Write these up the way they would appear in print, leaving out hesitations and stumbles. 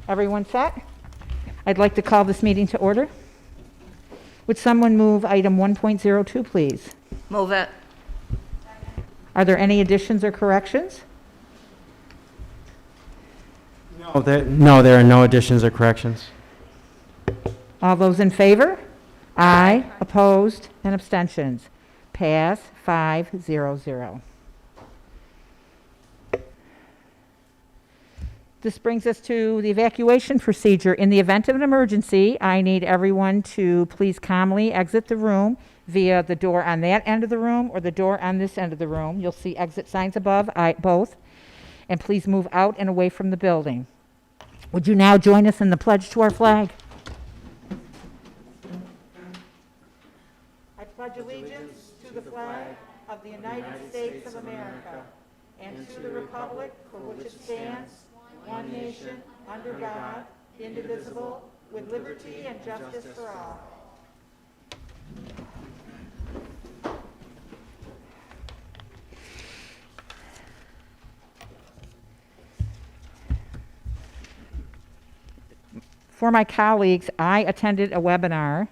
Everyone set? I'd like to call this meeting to order. Would someone move item 1.02, please? Move it. Are there any additions or corrections? No, there are no additions or corrections. All those in favor? Aye. Opposed and abstentions? Pass 5-0-0. This brings us to the evacuation procedure. In the event of an emergency, I need everyone to please calmly exit the room via the door on that end of the room or the door on this end of the room. You'll see exit signs above, both. And please move out and away from the building. Would you now join us in the pledge to our flag? I pledge allegiance to the flag of the United States of America and to the republic for which it stands, one nation, under God, indivisible, with liberty and justice for all. For my colleagues, I attended a webinar,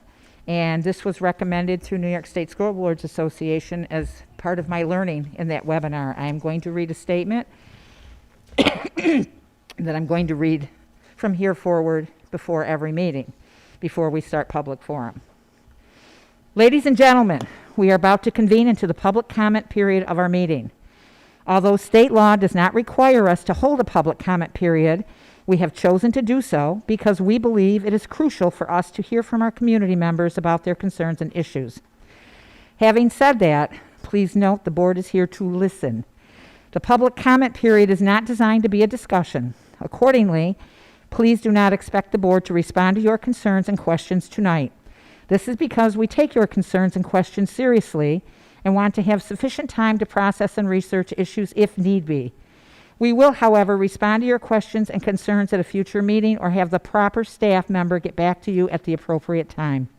and this was recommended through New York State School Boards Association as part of my learning in that webinar. I am going to read a statement that I'm going to read from here forward before every meeting, before we start public forum. Ladies and gentlemen, we are about to convene into the public comment period of our meeting. Although state law does not require us to hold a public comment period, we have chosen to do so because we believe it is crucial for us to hear from our community members about their concerns and issues. Having said that, please note the board is here to listen. The public comment period is not designed to be a discussion. Accordingly, please do not expect the board to respond to your concerns and questions tonight. This is because we take your concerns and questions seriously and want to have sufficient time to process and research issues if need be. We will, however, respond to your questions and concerns at a future meeting or have the proper staff member get back to you at the appropriate time.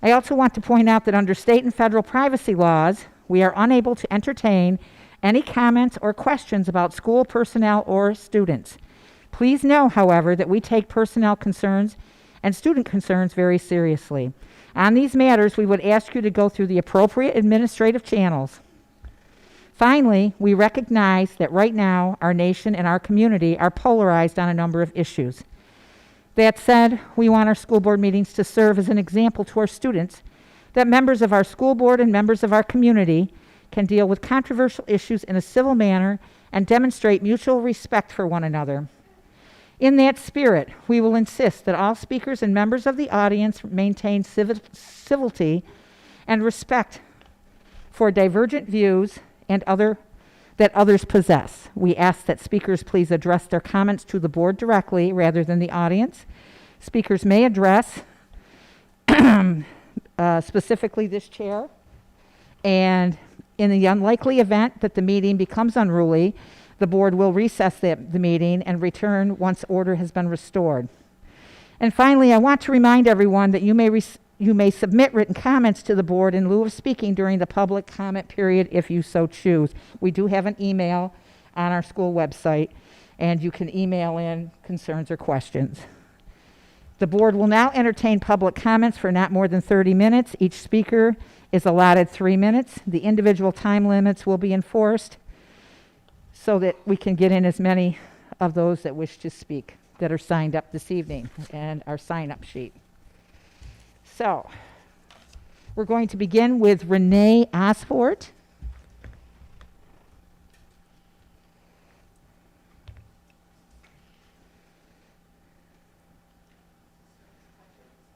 I also want to point out that under state and federal privacy laws, we are unable to entertain any comments or questions about school personnel or students. Please know, however, that we take personnel concerns and student concerns very seriously. On these matters, we would ask you to go through the appropriate administrative channels. Finally, we recognize that right now, our nation and our community are polarized on a number of issues. That said, we want our school board meetings to serve as an example to our students that members of our school board and members of our community can deal with controversial issues in a civil manner and demonstrate mutual respect for one another. In that spirit, we will insist that all speakers and members of the audience maintain civility and respect for divergent views and that others possess. We ask that speakers please address their comments to the board directly rather than the audience. Speakers may address specifically this chair, and in the unlikely event that the meeting becomes unruly, the board will recess the meeting and return once order has been restored. And finally, I want to remind everyone that you may submit written comments to the board in lieu of speaking during the public comment period if you so choose. We do have an email on our school website, and you can email in concerns or questions. The board will now entertain public comments for not more than 30 minutes. Each speaker is allotted 3 minutes. The individual time limits will be enforced so that we can get in as many of those that wish to speak that are signed up this evening and our sign-up sheet. So, we're going to begin with Renee Osfort.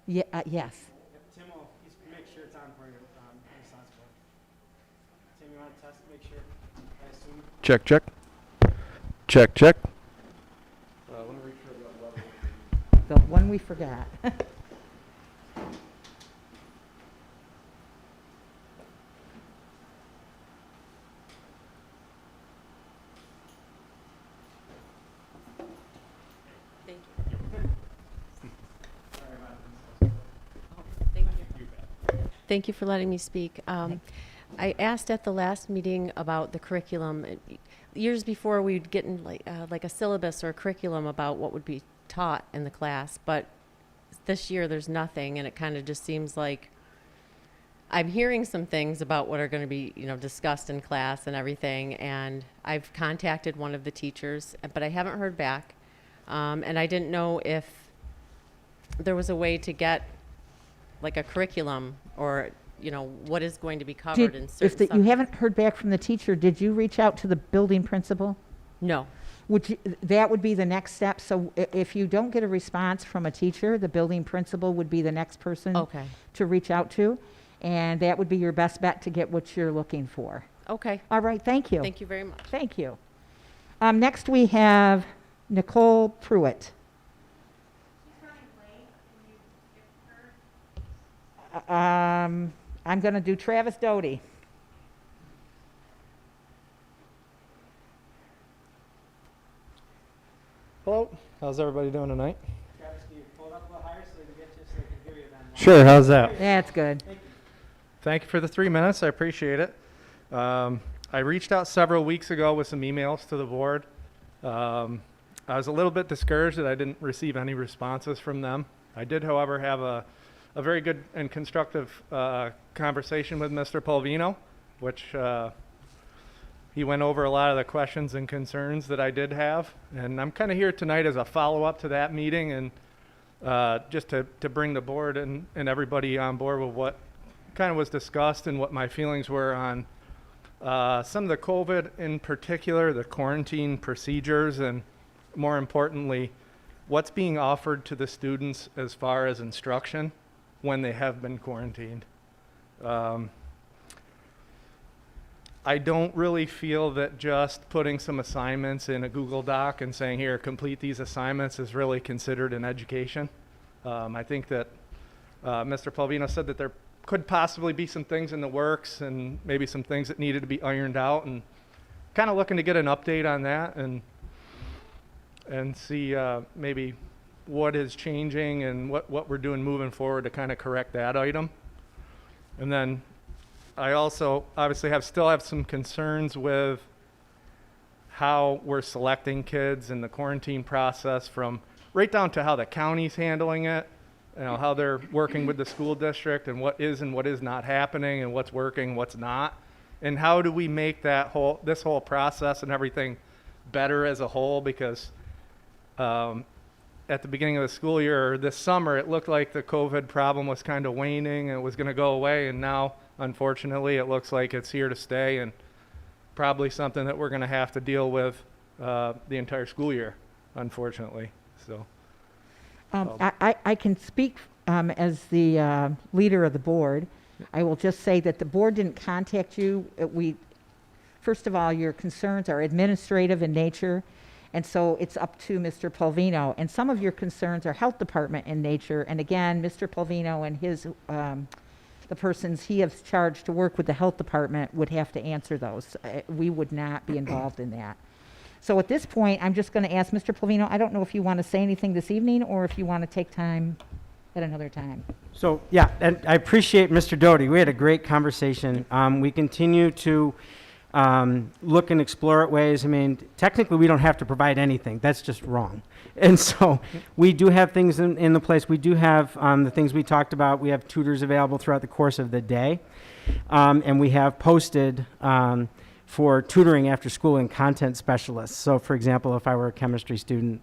Yes. Tim will make sure it's on for your response board. Tim, you want to test, make sure? I assume. Check, check. Check, check. Let me read through The one we forgot. Thank you. Thank you. Thank you for letting me speak. I asked at the last meeting about the curriculum. Years before, we'd get in like a syllabus or a curriculum about what would be taught in the class, but this year there's nothing, and it kind of just seems like I'm hearing some things about what are going to be, discussed in class and everything, and I've contacted one of the teachers, but I haven't heard back, and I didn't know if there was a way to get like a curriculum or, what is going to be covered in certain If you subjects. haven't heard back from the teacher, did you reach out to the building principal? No. That would be the next step. So if you don't get a response from a teacher, the building principal would be the next person Okay. to reach out to. And that would be your best bet to get what you're looking for. Okay. All right, thank you. Thank you very much. Thank you. Next we have Nicole Pruitt. I'm going to do Travis Doty. Hello, how's everybody doing tonight? Travis, can you pull it up a little higher so they can get you, so they can hear you then? Sure, how's that? That's good. Thank you for the 3 minutes. I appreciate it. I reached out several weeks ago with some emails to the board. I was a little bit discouraged that I didn't receive any responses from them. I did, however, have a very good and constructive conversation with Mr. Polvino, which he went over a lot of the questions and concerns that I did have. And I'm kind of here tonight as a follow-up to that meeting and just to bring the board and everybody on board with what kind of was discussed and what my feelings were on some of the COVID, in particular, the quarantine procedures, and more importantly, what's being offered to the students as far as instruction when they have been quarantined. I don't really feel that just putting some assignments in a Google Doc and saying, here, complete these assignments is really considered an education. I think that Mr. Polvino said that there could possibly be some things in the works and maybe some things that needed to be ironed out, and kind of looking to get an update on that and see maybe what is changing and what we're doing moving forward to kind of correct that item. And then I also obviously still have some concerns with how we're selecting kids in the quarantine process, from right down to how the county's handling it, how they're working with the school district and what is not happening and what's working, what's not. And how do we make this whole process and everything better as a whole? Because at the beginning of the school year, this summer, it looked like the COVID problem was kind of waning and it was going to go away. And now, unfortunately, it looks like it's here to stay, and probably something that we're going to have to deal with the entire school year, unfortunately. So. I can speak as the leader of the board. I will just say that the board didn't contact you. First of all, your concerns are administrative in nature, and so it's up to Mr. Polvino. And some of your concerns are health department in nature. And again, Mr. Polvino and his the persons he has charged to work with the health department would have to answer those. We would not be involved in that. So at this point, I'm just going to ask Mr. Polvino, I don't know if you want to say anything this evening or if you want to take time at another time. So, yeah, and I appreciate Mr. Doty. We had a great conversation. We continue to look and explore at ways. I mean, technically, we don't have to provide anything. That's just wrong. And so we do have things in the place. We do have the things we talked about. We have tutors available throughout the course of the day. And we have posted for tutoring after school and content specialists. So, for example, if I were a chemistry student,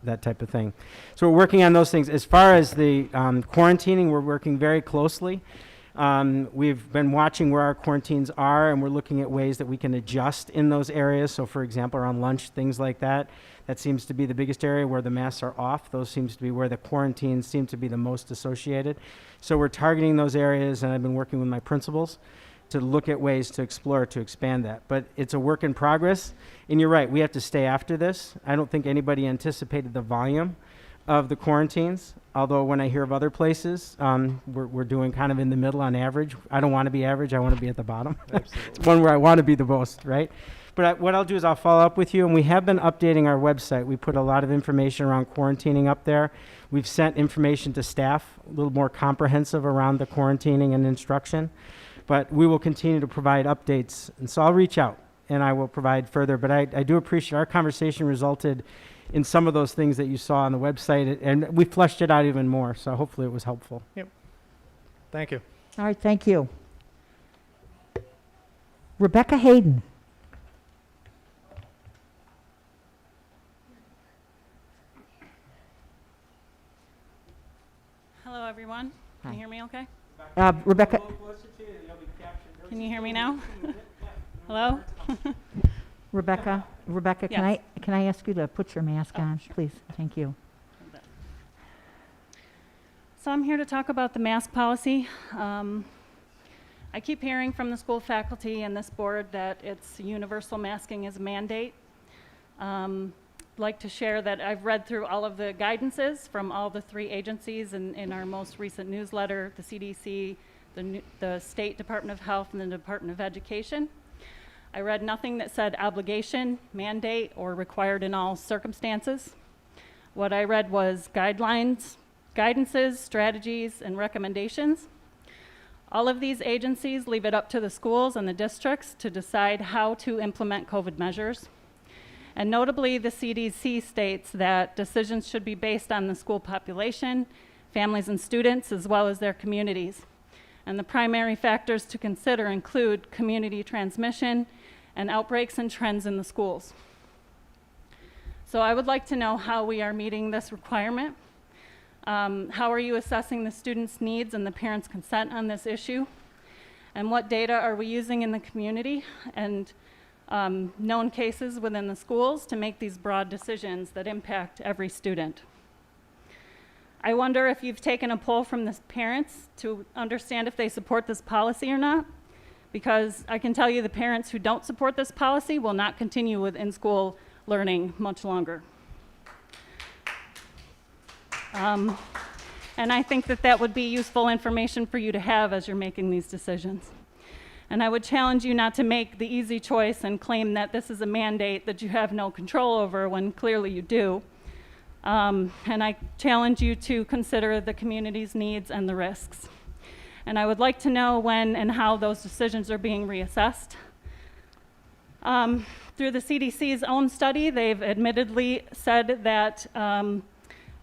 that type of thing. So we're working on those things. As far as the quarantining, we're working very closely. We've been watching where our quarantines are, and we're looking at ways that we can adjust in those areas. So, for example, around lunch, things like that. That seems to be the biggest area where the masks are off. Those seems to be where the quarantines seem to be the most associated. So we're targeting those areas, and I've been working with my principals to look at ways to explore, to expand that. But it's a work in progress, and you're right, we have to stay after this. I don't think anybody anticipated the volume of the quarantines, although when I hear of other places, we're doing kind of in the middle on average. I don't want to be average, I want to be at the bottom. It's one where I want to be the most, right? But what I'll do is I'll follow up with you, and we have been updating our website. We put a lot of information around quarantining up there. We've sent information to staff, a little more comprehensive around the quarantining and instruction. But we will continue to provide updates. And so I'll reach out and I will provide further. But I do appreciate our conversation resulted in some of those things that you saw on the website, and we fleshed it out even more, so hopefully it was helpful. Thank you. All right, thank you. Rebecca Hayden. Hello, everyone. Can Hi. you hear me okay? Rebecca, Can you hear me now? Hello? Rebecca, Yes. can I ask you to put your mask on, sure. please? Thank you. So I'm here to talk about the mask policy. I keep hearing from the school faculty and this board that it's universal masking is a mandate. Like to share that I've read through all of the guidances from all the 3 agencies in our most recent newsletter, the CDC, the State Department of Health, and the Department of Education. I read nothing that said obligation, mandate, or required in all circumstances. What I read was guidelines, guidances, strategies, and recommendations. All of these agencies leave it up to the schools and the districts to decide how to implement COVID measures. And notably, the CDC states that decisions should be based on the school population, families and students, as well as their communities. And the primary factors to consider include community transmission and outbreaks and trends in the schools. So I would like to know how we are meeting this requirement. How are you assessing the students' needs and the parents' consent on this issue? And what data are we using in the community and known cases within the schools to make these broad decisions that impact every student? I wonder if you've taken a poll from the parents to understand if they support this policy or not, because I can tell you the parents who don't support this policy will not continue with in-school learning much longer. And I think that that would be useful information for you to have as you're making these decisions. And I would challenge you not to make the easy choice and claim that this is a mandate that you have no control over when clearly you do. And I challenge you to consider the community's needs and the risks. And I would like to know when and how those decisions are being reassessed. Through the CDC's own study, they've admittedly said that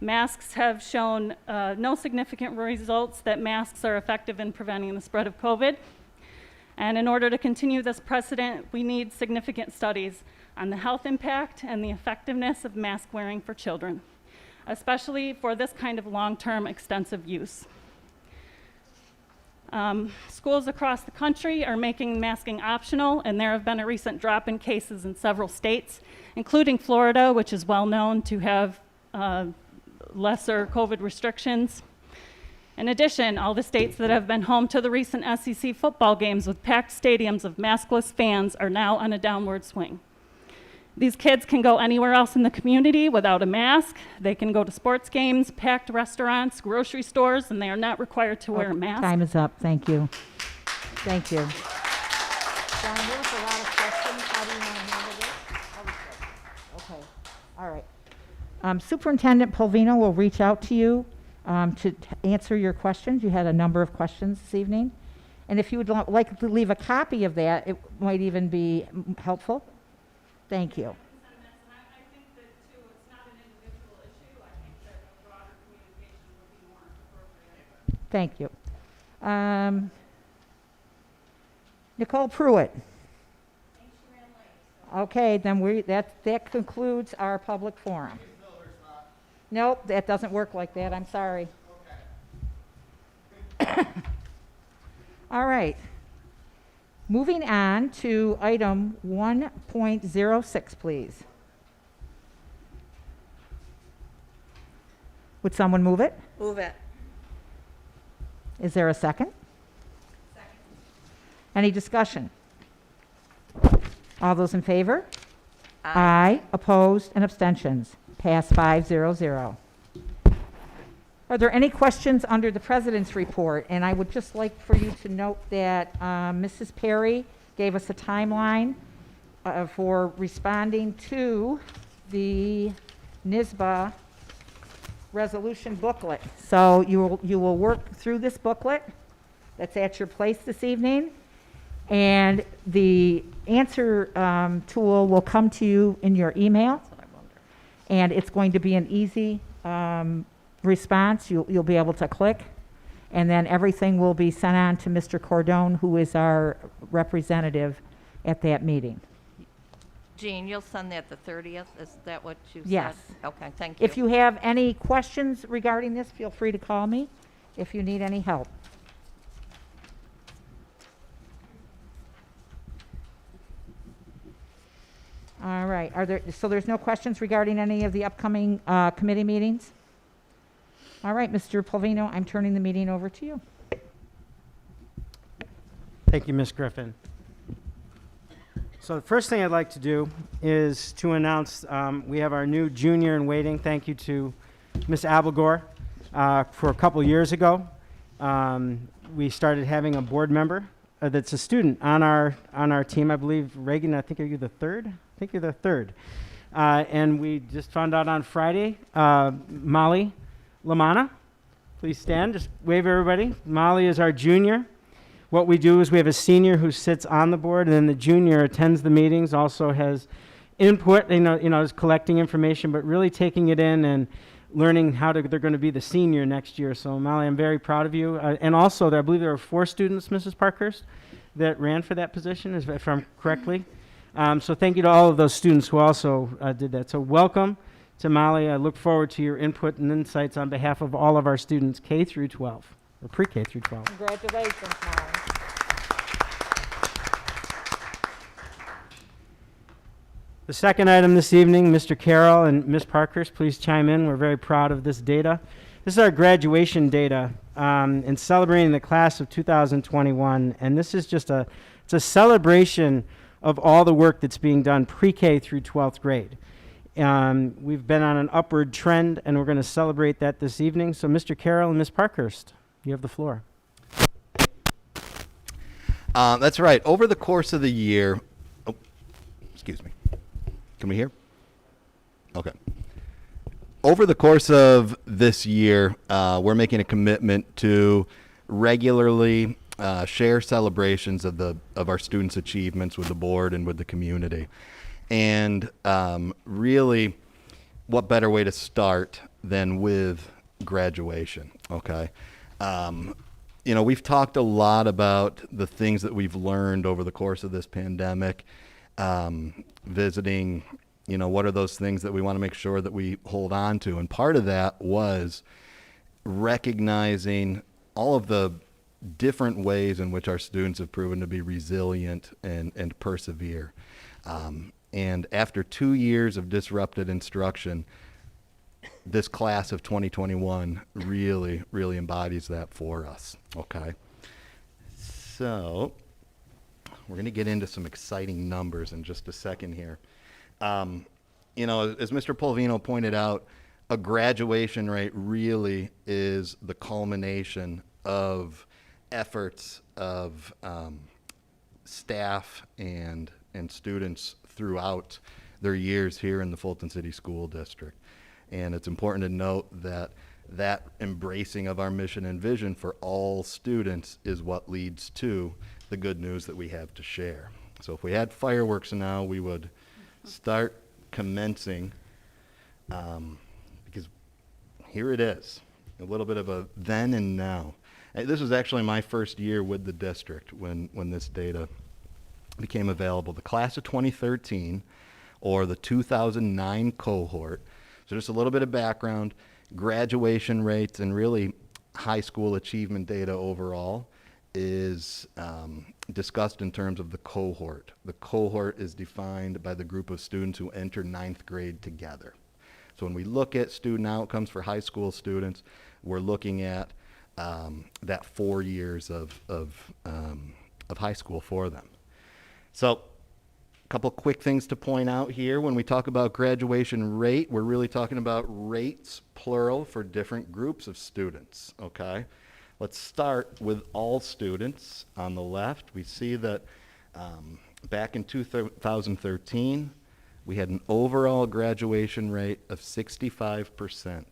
masks have shown no significant results that masks are effective in preventing the spread of COVID. And in order to continue this precedent, we need significant studies on the health impact and the effectiveness of mask wearing for children, especially for this kind of long-term extensive use. Schools across the country are making masking optional, and there have been a recent drop in cases in several states, including Florida, which is well known to have lesser COVID restrictions. In addition, all the states that have been home to the recent SEC football games with packed stadiums of maskless fans are now on a downward swing. These kids can go anywhere else in the community without a mask. They can go to sports games, packed restaurants, grocery stores, and they are not required to wear a mask. Time is up. Thank you. Thank you. John, there was a lot of questions. How do you want to handle this? Okay. All right. Superintendent Polvino will reach out to you to answer your questions. You had a number of questions this evening. And if you would like to leave a copy of that, it might even be helpful. Thank you. I think that, too, it's not an individual issue. I think that a broader communication would be more appropriate. Thank you. Nicole Pruitt. Okay, then that concludes our public forum. Nope, that doesn't work like that. I'm sorry. Okay. All right. Moving on to item 1.06, please. Would someone move it? Move it. Is there a second? Second. Any discussion? All those in favor? Aye. Opposed and abstentions. Pass 500. Are there any questions under the President's report? And I would just like for you to note that Mrs. Perry gave us a timeline for responding to the NISBA resolution booklet. So you will work through this booklet that's at your place this evening. And the answer tool will come to you in your email. And it's going to be an easy response. You'll be able to click, and then everything will be sent on to Mr. Cordone, who is our representative at that meeting. Jean, you'll send that the 30th? Is that what you said? Yes. Okay, thank you. If you have any questions regarding this, feel free to call me if you need any help. All right, so there's no questions regarding any of the upcoming committee meetings? All right, Mr. Polvino, I'm turning the meeting over to you. Thank you, Ms. Griffin. So the first thing I'd like to do is to announce we have our new junior in waiting. Thank you to Ms. Abelgore. For a couple years ago, we started having a board member that's a student on our team. I believe, Reagan, I think, are you the third? I think you're the third. And we just found out on Friday, Molly Lamana, please stand, just wave everybody. Molly is our junior. What we do is we have a senior who sits on the board, and then the junior attends the meetings, also has input, is collecting information, but really taking it in and learning they're going to be the senior next year. So Molly, I'm very proud of you. And also, I believe there were 4 students, Mrs. Parkhurst, that ran for that position, if I'm correctly. So thank you to all of those students who also did that. So welcome to Molly. I look forward to your input and insights on behalf of all of our students, K through 12, or pre-K through 12. Congratulations, Molly. The second item this evening, Mr. Carroll and Ms. Parkhurst, please chime in. We're very proud of this data. This is our graduation data in celebrating the class of 2021, and this is it's a celebration of all the work that's being done pre-K through 12th grade. We've been on an upward trend, and we're going to celebrate that this evening. So Mr. Carroll and Ms. Parkhurst, you have the floor. That's right. Over the course of the year, excuse me. Can we hear? Okay. Over the course of this year, we're making a commitment to regularly share celebrations of our students' achievements with the board and with the community. And really, what better way to start than with graduation, okay? We've talked a lot about the things that we've learned over the course of this pandemic, visiting, what are those things that we want to make sure that we hold on to? And part of that was recognizing all of the different ways in which our students have proven to be resilient and persevere. And after 2 years of disrupted instruction, this class of 2021 really, really embodies that for us, okay? So we're going to get into some exciting numbers in just a second here. As Mr. Polvino pointed out, a graduation rate really is the culmination of efforts of staff and students throughout their years here in the Fulton City School District. And it's important to note that embracing of our mission and vision for all students is what leads to the good news that we have to share. So if we had fireworks now, we would start commencing, because here it is, a little bit of a then and now. This was actually my first year with the district when this data became available. The class of 2013, or the 2009 cohort. So just a little bit of background, graduation rates and really high school achievement data overall is discussed in terms of the cohort. The cohort is defined by the group of students who enter 9th grade together. So when we look at student outcomes for high school students, we're looking at that 4 years of high school for them. So a couple quick things to point out here. When we talk about graduation rate, we're really talking about rates, plural, for different groups of students, okay? Let's start with all students. On the left, we see that back in 2013, we had an overall graduation rate of 65%.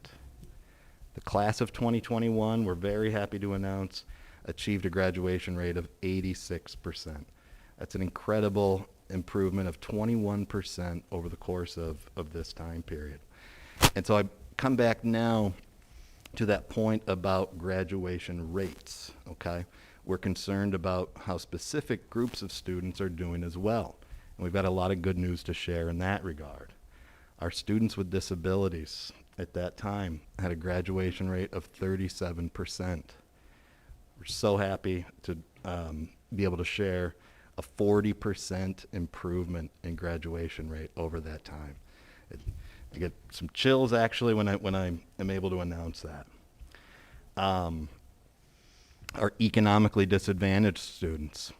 The class of 2021, we're very happy to announce, achieved a graduation rate of 86%. That's an incredible improvement of 21% over the course of this time period. And so I come back now to that point about graduation rates, okay? We're concerned about how specific groups of students are doing as well. And we've got a lot of good news to share in that regard. Our students with disabilities at that time had a graduation rate of 37%. We're so happy to be able to share a 40% improvement in graduation rate over that time. I get some chills actually when I am able to announce that. Our economically disadvantaged students.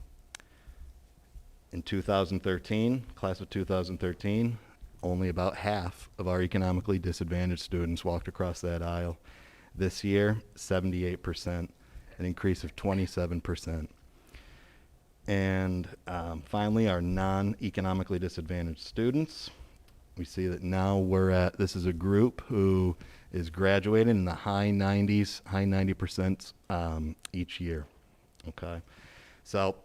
In 2013, class of 2013, only about half of our economically disadvantaged students walked across that aisle. This year, 78%, an increase of 27%. And finally, our non-economically disadvantaged students. We see that now this is a group who is graduating in the high 90s, high 90% each year, okay? So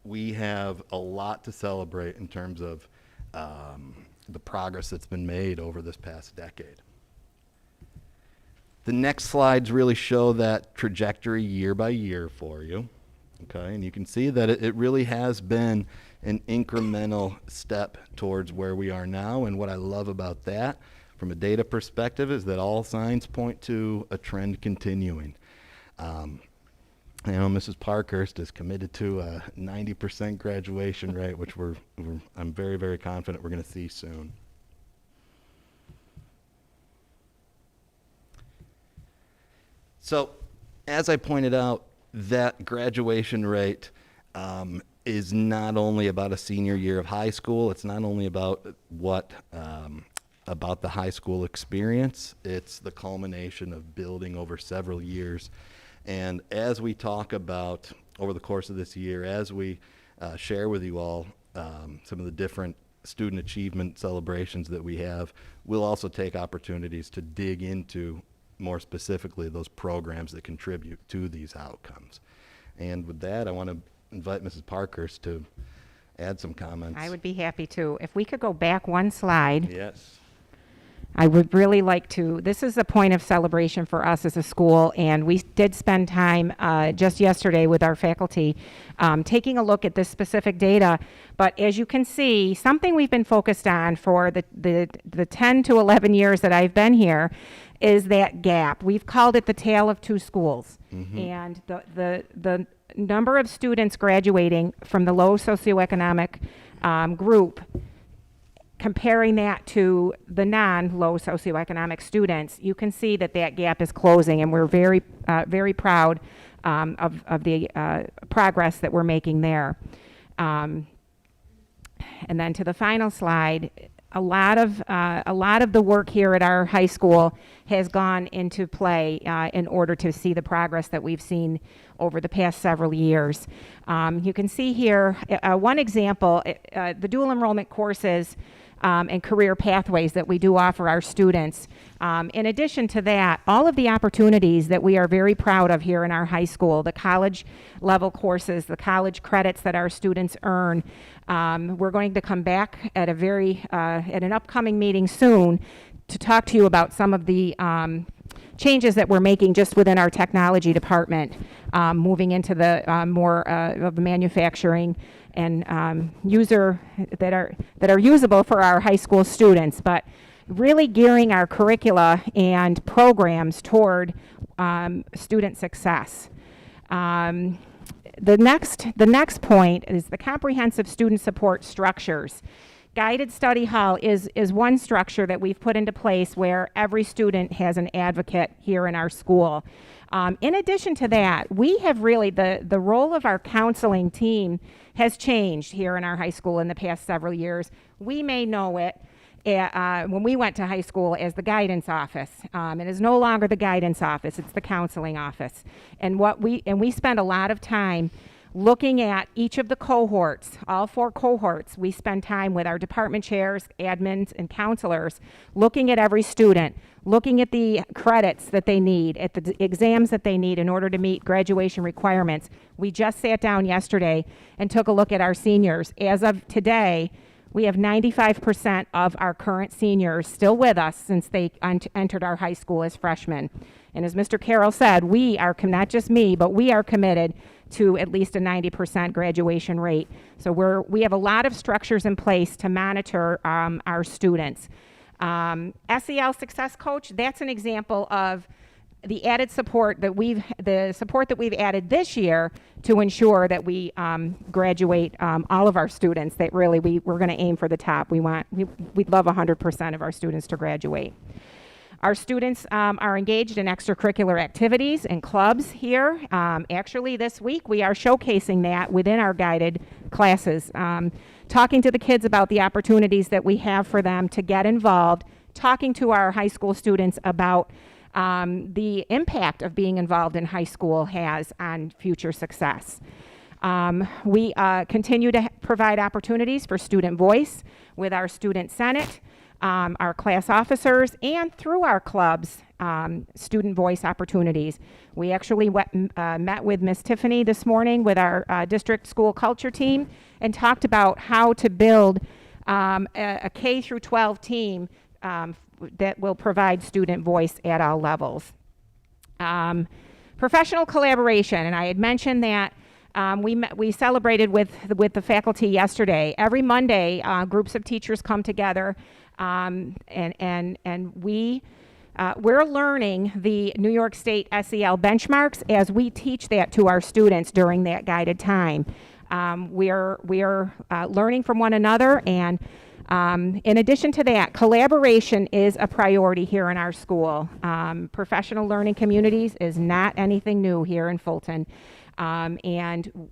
we have a lot to celebrate in terms of the progress that's been made over this past decade. The next slides really show that trajectory year by year for you, okay? And you can see that it really has been an incremental step towards where we are now. And what I love about that from a data perspective is that all signs point to a trend continuing. I know Mrs. Parkhurst is committed to a 90% graduation rate, which I'm very, very confident we're going to see soon. So, as I pointed out, that graduation rate is not only about a senior year of high school. It's not only about about the high school experience. It's the culmination of building over several years. And as we talk about over the course of this year, as we share with you all some of the different student achievement celebrations that we have, we'll also take opportunities to dig into more specifically those programs that contribute to these outcomes. And with that, I want to invite Mrs. Parkhurst to add some comments. I would be happy to. If we could go back one slide. Yes. I would really like to, this is a point of celebration for us as a school, and we did spend time just yesterday with our faculty taking a look at this specific data. But as you can see, something we've been focused on for the 10 to 11 years that I've been here is that gap. We've called it the tale of two schools. Mm-hmm. And the number of students graduating from the low socioeconomic group, comparing that to the non-low socioeconomic students, you can see that that gap is closing, and we're very, very proud of the progress that we're making there. And then to the final slide, a lot of the work here at our high school has gone into play in order to see the progress that we've seen over the past several years. You can see here one example, the dual enrollment courses and career pathways that we do offer our students. In addition to that, all of the opportunities that we are very proud of here in our high school, the college level courses, the college credits that our students earn. We're going to come back at at an upcoming meeting soon to talk to you about some of the changes that we're making just within our technology department, moving into the more of the manufacturing and user that are usable for our high school students, but really gearing our curricula and programs toward student success. The next point is the comprehensive student support structures. Guided Study Hall is one structure that we've put into place where every student has an advocate here in our school. In addition to that, we have really, the role of our counseling team has changed here in our high school in the past several years. We may know it when we went to high school as the guidance office. It is no longer the guidance office, it's the counseling office. And we spend a lot of time looking at each of the cohorts, all 4 cohorts. We spend time with our department chairs, admins, and counselors, looking at every student, looking at the credits that they need, at the exams that they need in order to meet graduation requirements. We just sat down yesterday and took a look at our seniors. As of today, We have 95% of our current seniors still with us since they entered our high school as freshmen. And as Mr. Carroll said, we are, not just me, but we are committed to at least a 90% graduation rate. So we have a lot of structures in place to monitor our students. SEL Success Coach, that's an example of the added support that we've added this year to ensure that we graduate all of our students. That really we're going to aim for the top. We'd love 100% of our students to graduate. Our students are engaged in extracurricular activities and clubs here. Actually, this week we are showcasing that within our guided classes, talking to the kids about the opportunities that we have for them to get involved, talking to our high school students about the impact of being involved in high school has on future success. We continue to provide opportunities for student voice with our student senate, our class officers, and through our clubs, student voice opportunities. We actually met with Miss Tiffany this morning with our district school culture team and talked about how to build a K through 12 team that will provide student voice at all levels. Professional collaboration, and I had mentioned that we celebrated with the faculty yesterday. Every Monday, groups of teachers come together, and we're learning the New York State SEL benchmarks as we teach that to our students during that guided time. We are learning from one another, and in addition to that, collaboration is a priority here in our school. Professional learning communities is not anything new here in Fulton. And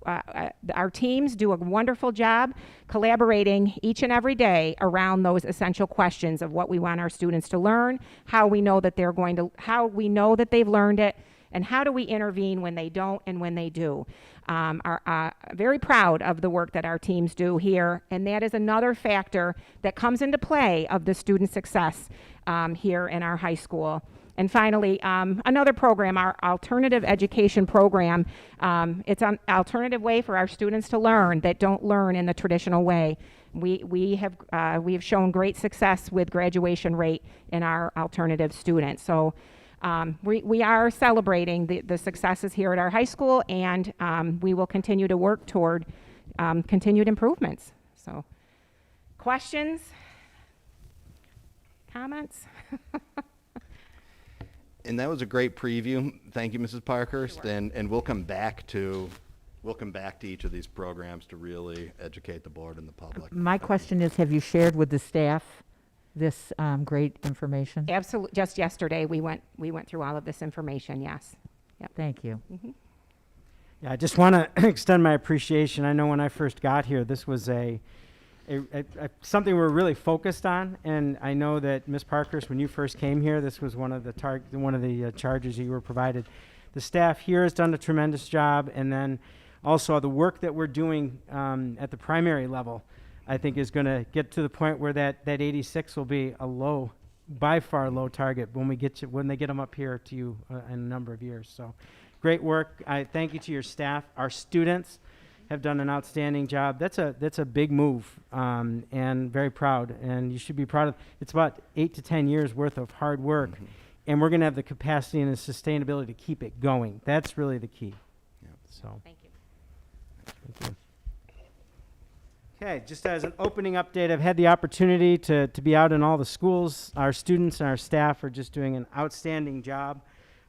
our teams do a wonderful job collaborating each and every day around those essential questions of what we want our students to learn, how we know that they've learned it, and how do we intervene when they don't and when they do. Are very proud of the work that our teams do here, and that is another factor that comes into play of the student success here in our high school. And finally, another program, our alternative education program. It's an alternative way for our students to learn that don't learn in the traditional way. We have shown great success with graduation rate in our alternative students. So we are celebrating the successes here at our high school, and we will continue to work toward continued improvements. So, questions? Comments? And that was a great preview. Thank you, Mrs. Parkhurst. And we'll come back to each of these programs to really educate the board and the public. My question is, have you shared with the staff this great information? Absolutely. Just yesterday, we went through all of this information. Yes. Yep. Thank you. Mm-hmm. Yeah, I just want to extend my appreciation. I know when I first got here, this was something we were really focused on, and I know that Ms. Parkhurst, when you first came here, this was one of the charges you were provided. The staff here has done a tremendous job, and then also the work that we're doing at the primary level, I think, is going to get to the point where that 86 will be a by far low target when they get them up here to you in a number of years. So, great work. I thank you to your staff. Our students have done an outstanding job. That's a big move, and very proud. And you should be proud of. It's about 8 to 10 years worth of hard work, and we're going to have the capacity and the sustainability to keep it going. That's really the key. Yeah. So. Thank you. Thank you. Okay, just as an opening update, I've had the opportunity to be out in all the schools. Our students and our staff are just doing an outstanding job.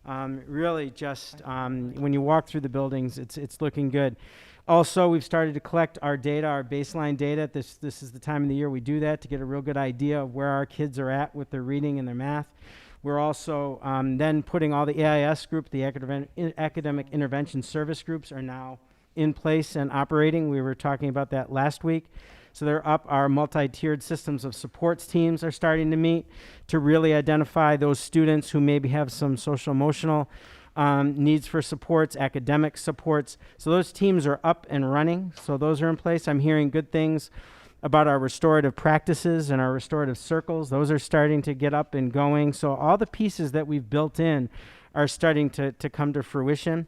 Really just, when you walk through the buildings, it's looking good. Also, we've started to collect our data, our baseline data. This is the time of the year we do that to get a real good idea of where our kids are at with their reading and their math. We're also then putting all the AIS group, the academic intervention service groups, are now in place and operating. We were talking about that last week. So they're up. Our multi-tiered systems of supports teams are starting to meet to really identify those students who maybe have some social emotional needs for supports, academic supports. So those teams are up and running. So those are in place. I'm hearing good things about our restorative practices and our restorative circles. Those are starting to get up and going. So all the pieces that we've built in are starting to come to fruition.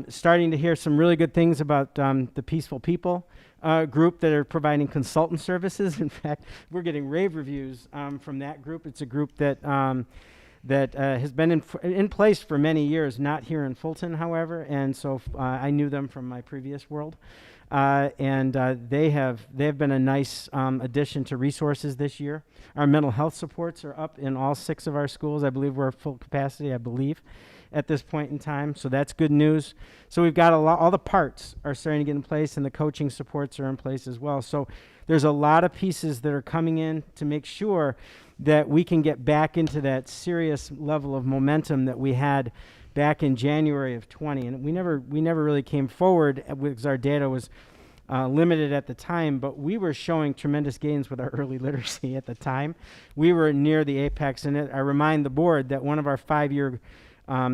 Starting to hear some really good things about the Peaceful People group that are providing consultant services. In fact, we're getting rave reviews from that group. It's a group that has been in place for many years, not here in Fulton, however, and so I knew them from my previous world. They have been a nice addition to resources this year. Our mental health supports are up in all 6 of our schools. I believe we're at full capacity, at this point in time. So that's good news. So we've got all the parts are starting to get in place, and the coaching supports are in place as well. So there's a lot of pieces that are coming in to make sure that we can get back into that serious level of momentum that we had back in January of 20. And we never really came forward because our data was limited at the time, but we were showing tremendous gains with our early literacy at the time. We were near the apex, and I remind the board that one of our 5-year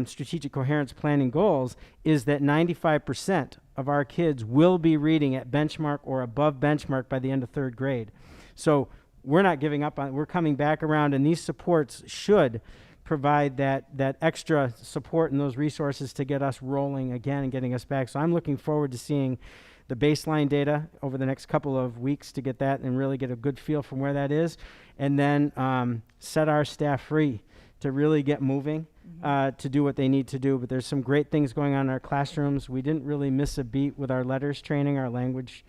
strategic coherence planning goals is that 95% of our kids will be reading at benchmark or above benchmark by the end of 3rd grade. So we're not giving up on it. We're coming back around, and these supports should provide that extra support and those resources to get us rolling again and getting us back. So I'm looking forward to seeing the baseline data over the next couple of weeks to get that and really get a good feel from where that is, and then set our staff free to really get moving, to do what they need to do. But there's some great things going on in our classrooms. We didn't really miss a beat with our letters training, our language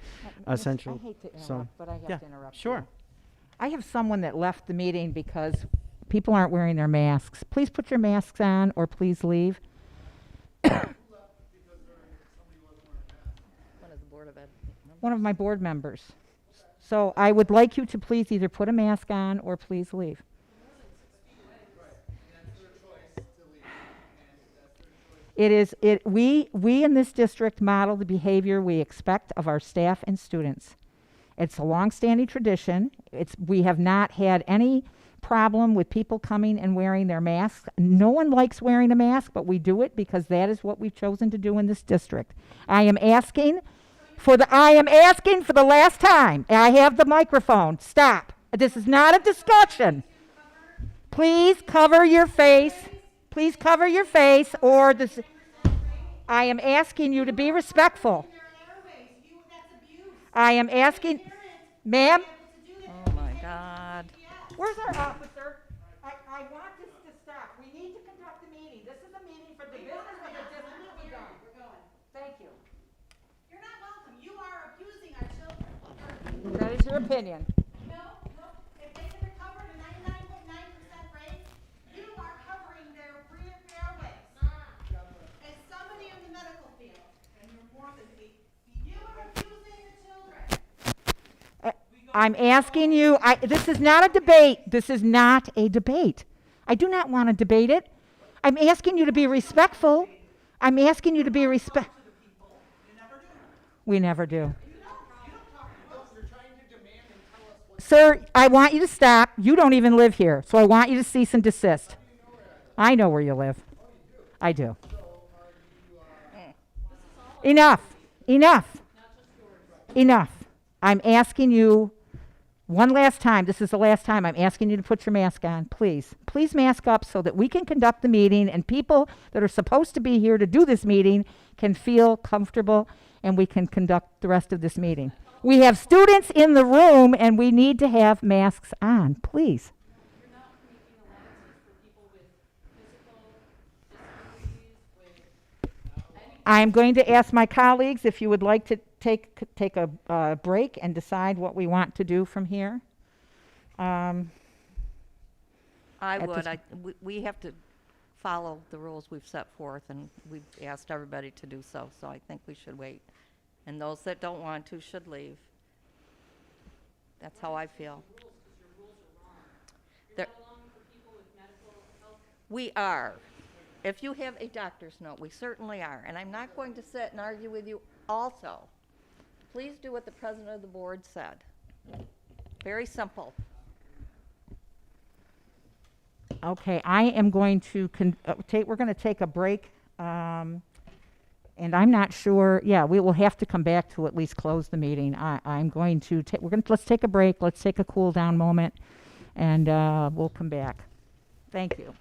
essential. I hate to interrupt, So, but I have yeah, to interrupt. sure. you. I have someone that left the meeting because people aren't wearing their masks. Please put your masks on, or please leave. One of my board members. So I would like you to please either put a mask on or please leave. We in this district model the behavior we expect of our staff and students. It's a longstanding tradition. We have not had any problem with people coming and wearing their masks. No one likes wearing a mask, but we do it because that is what we've chosen to do in this district. I am asking for the last time. I have the microphone. Stop. This is not a discussion. Please cover your face. Please cover your face, or this. I am asking you to be respectful. I am asking, ma'am. Oh, my God. Where's our officer? I want this to stop. We need to conduct a meeting. This is a meeting for the business of the district to be done. We're going. Thank you. You're not welcome. You are abusing our children. That is your opinion. No, if they can recover a 99.9% rate, you are covering their airways. As somebody in the medical field, and you're more than me, you are abusing the children. I'm asking you, this is not a debate. This is not a debate. I do not want to debate it. I'm asking you to be respectful. I'm asking you to be respectful. We never do. Sir, I want you to stop. You don't even live here, so I want you to cease and desist. I know where you live. I do. Enough. Enough. Enough. I'm asking you one last time. This is the last time. I'm asking you to put your mask on, please. Please mask up so that we can conduct the meeting and people that are supposed to be here to do this meeting can feel comfortable, and we can conduct the rest of this meeting. We have students in the room, and we need to have masks on, please. You're not making allowances for people with physical disabilities, I'm going to ask my colleagues if you would like to take a break and decide what we want to do from here. I At would. this- We have to follow the rules we've set forth, and we've asked everybody to do so, so I think we should wait. And those that don't want to should leave. That's how I feel. There- We are. If you have a doctor's note, we certainly are. And I'm not going to sit and argue with you also. Please do what the president of the board said. Very simple. Okay, I am going to we're going to take a break, and I'm not sure. Yeah, we will have to come back to at least close the meeting. I'm going to let's take a break. Let's take a cool down moment, and we'll come back. Thank you.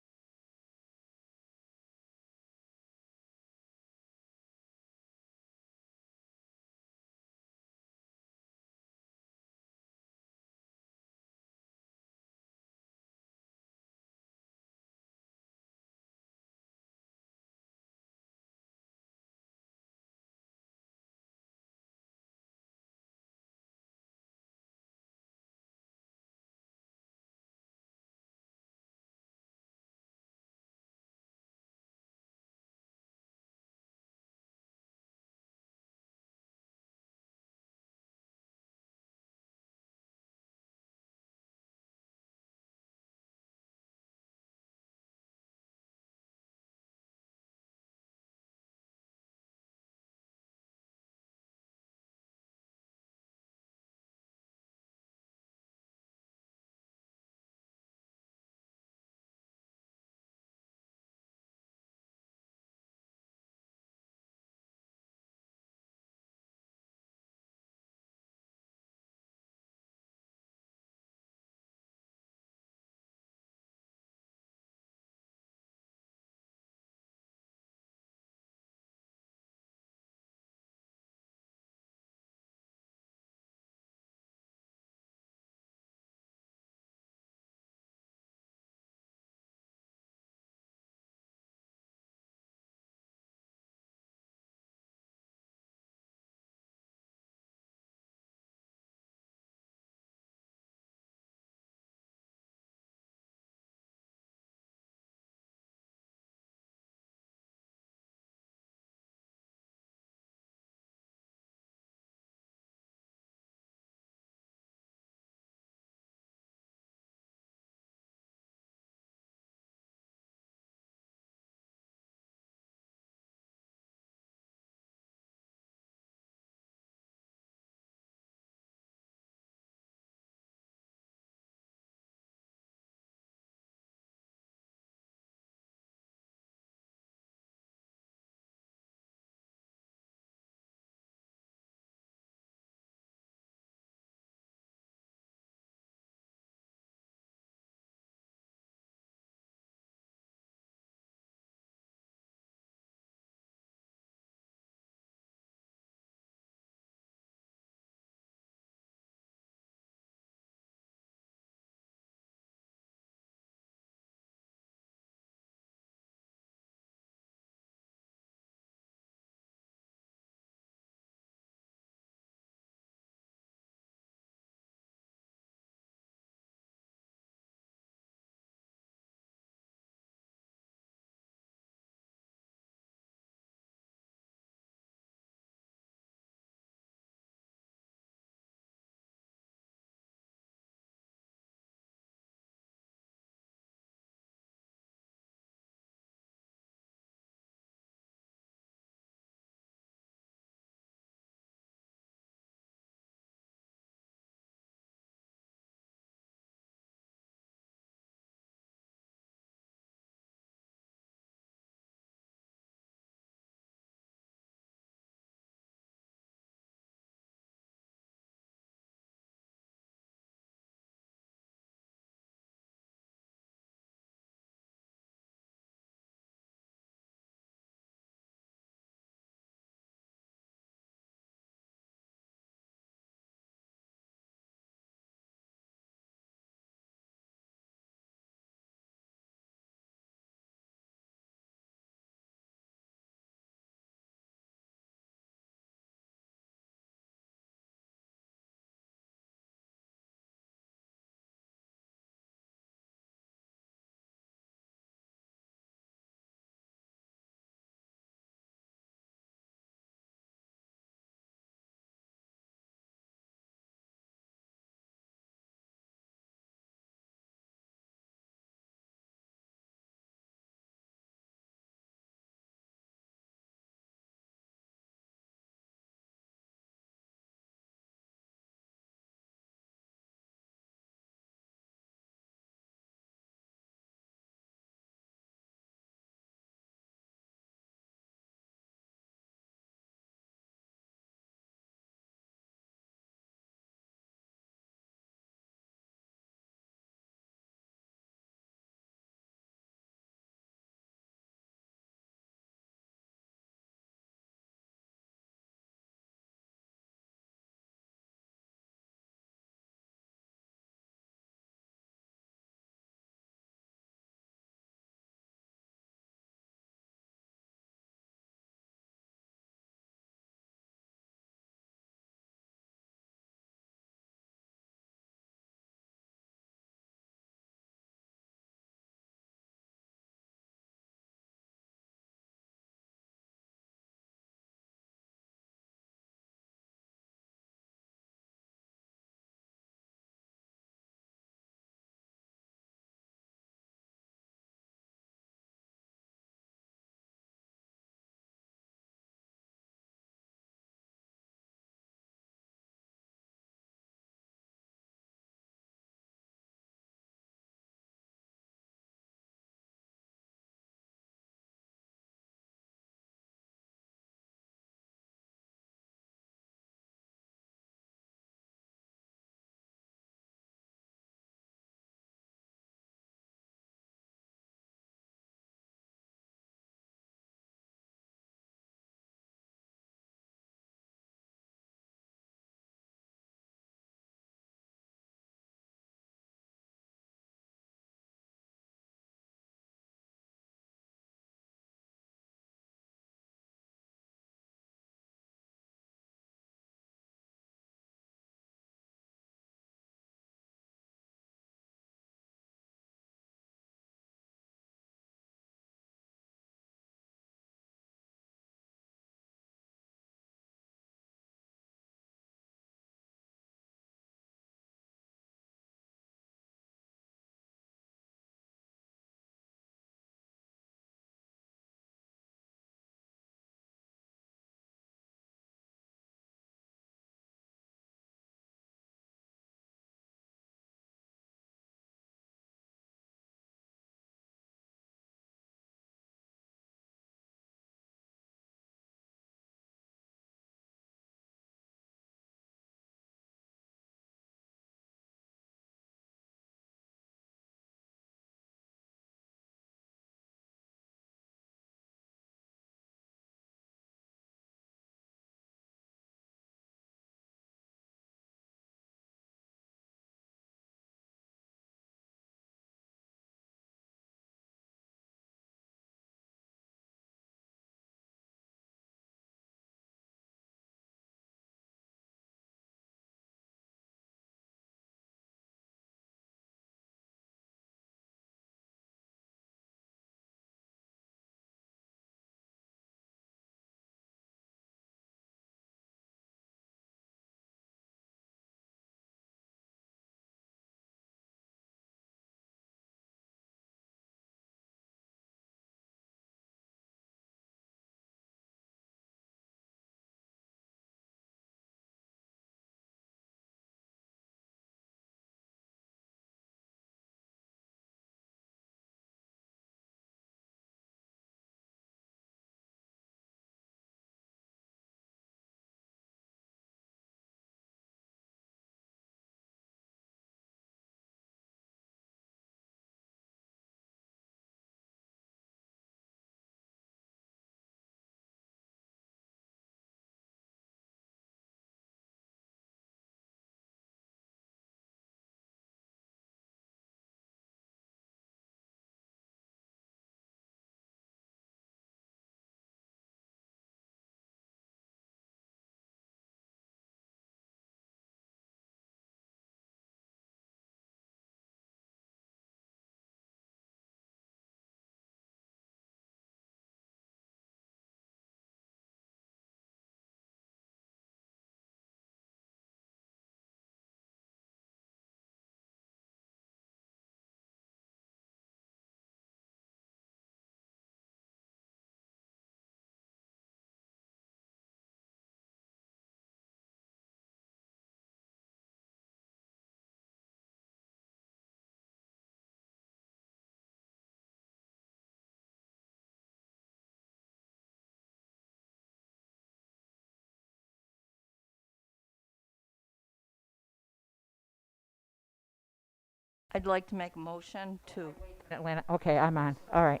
I'd like to make a motion to, Atlanta, okay, I'm on, all right.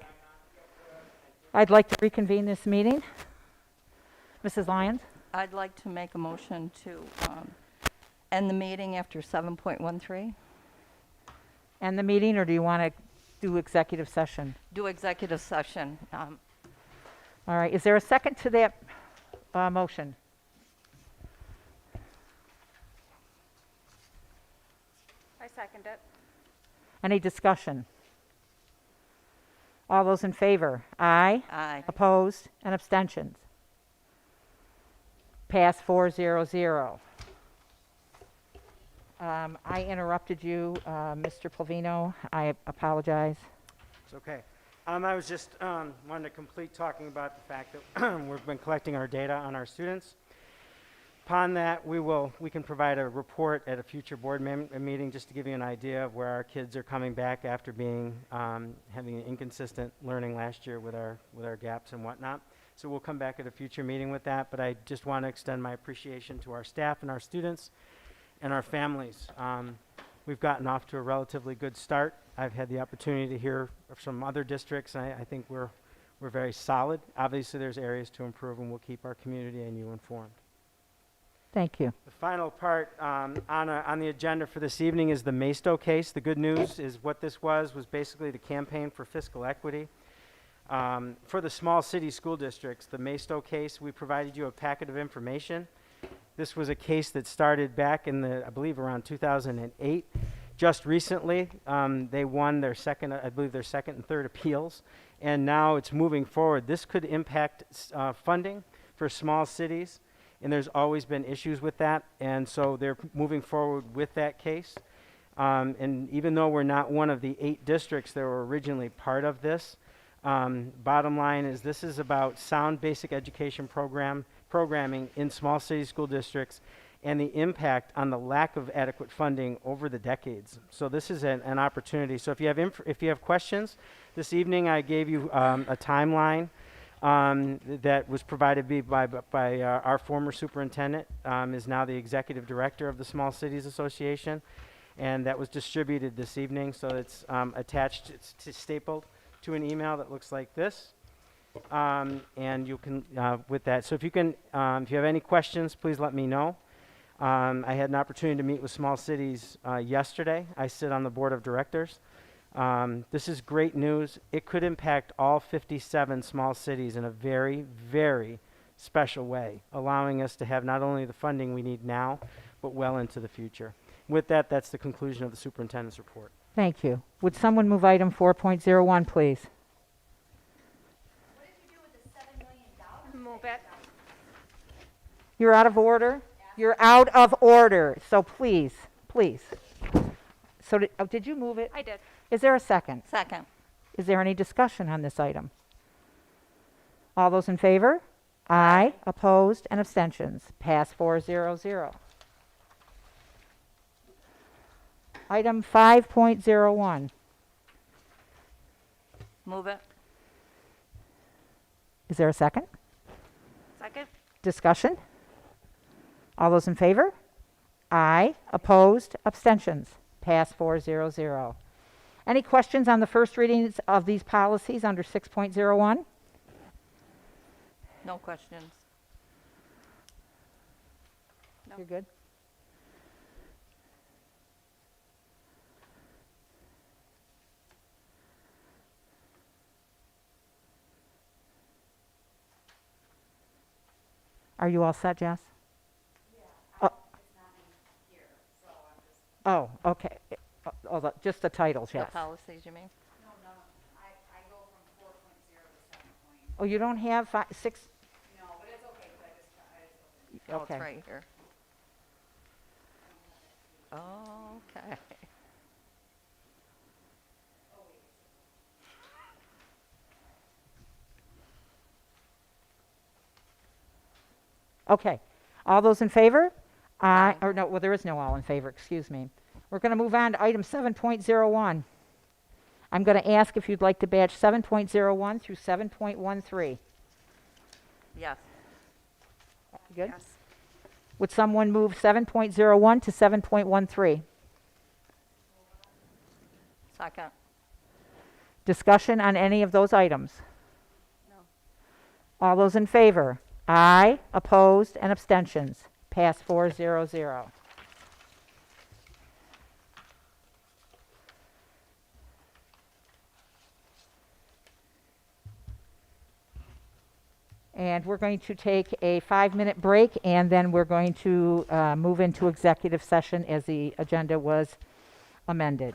I'd like to reconvene this meeting. Mrs. Lyons? I'd like to make a motion to end the meeting after 7.13. End the meeting, or do you want to do executive session? Do executive session. All right, is there a second to that motion? I second it. Any discussion? All those in favor? Aye. Aye. Opposed and abstentions? Pass 400. I interrupted you, Mr. Plavino. I apologize. It's okay. I was just wanted to complete talking about the fact that we've been collecting our data on our students. Upon that, we can provide a report at a future board meeting just to give you an idea of where our kids are coming back after being having an inconsistent learning last year with our gaps and whatnot. So we'll come back at a future meeting with that. But I just want to extend my appreciation to our staff and our students and our families. We've gotten off to a relatively good start. I've had the opportunity to hear from other districts, and I think we're very solid. Obviously, there's areas to improve, and we'll keep our community and you informed. Thank you. The final part on the agenda for this evening is the Maisto case. The good news is what this was basically the campaign for fiscal equity. For the small city school districts, the Maisto case, we provided you a packet of information. This was a case that started back in I believe around 2008. Just recently, they won their second and third appeals, and now it's moving forward. This could impact funding for small cities, and there's always been issues with that, and so they're moving forward with that case. And even though we're not one of the 8 districts that were originally part of this, bottom line is this is about sound basic education programming in small city school districts and the impact on the lack of adequate funding over the decades. So this is an opportunity. So if you have questions, this evening I gave you a timeline that was provided by our former superintendent, is now the executive director of the Small Cities Association, and that was distributed this evening. So it's attached, it's stapled to an email that looks like this. And you can, with that, so if you have any questions, please let me know. I had an opportunity to meet with Small Cities yesterday. I sit on the board of directors. This is great news. It could impact all 57 small cities in a very, very special way, allowing us to have not only the funding we need now, but well into the future. With that, that's the conclusion of the superintendent's report. Thank you. Would someone move item 4.01, please? Move it. You're out of order? You're out of order. So please. So did you move it? I did. Is there a second? Second. Is there any discussion on this item? All those in favor? Aye. Opposed and abstentions? Pass 400. Item 5.01. Move it. Is there a second? Second. Discussion? All those in favor? Aye. Opposed? Abstentions? Pass 400. Any questions on the first readings of these policies under 6.01? No questions. You're good? Are you all set, Jess? Yeah. Oh, okay. Just the titles, The yes. policies, you mean? Oh, you don't have 6? Oh, Okay. it's right here. Okay. Okay. All those in favor? Aye. Or no, well, there is no all in favor, excuse me. We're going to move on to item 7.01. I'm going to ask if you'd like to batch 7.01 through 7.13. Yes. You good? Would someone move 7.01 to 7.13? Second. Discussion on any of those items? No. All those in favor? Aye. Opposed and abstentions? Pass 400. And we're going to take a 5-minute break, and then we're going to move into executive session as the agenda was amended.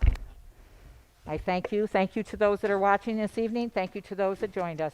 I thank you. Thank you to those that are watching this evening. Thank you to those that joined us.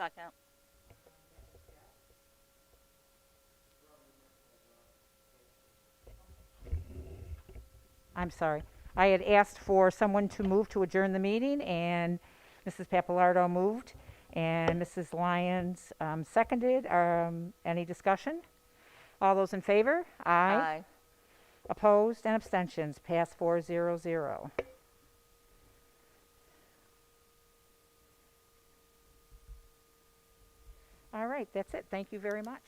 Second. I'm sorry. I had asked for someone to move to adjourn the meeting, and Mrs. Papalardo moved, and Mrs. Lyons seconded. Any discussion? All those in favor? Aye. Opposed and abstentions? Pass 4-0-0. All right, that's it. Thank you very much.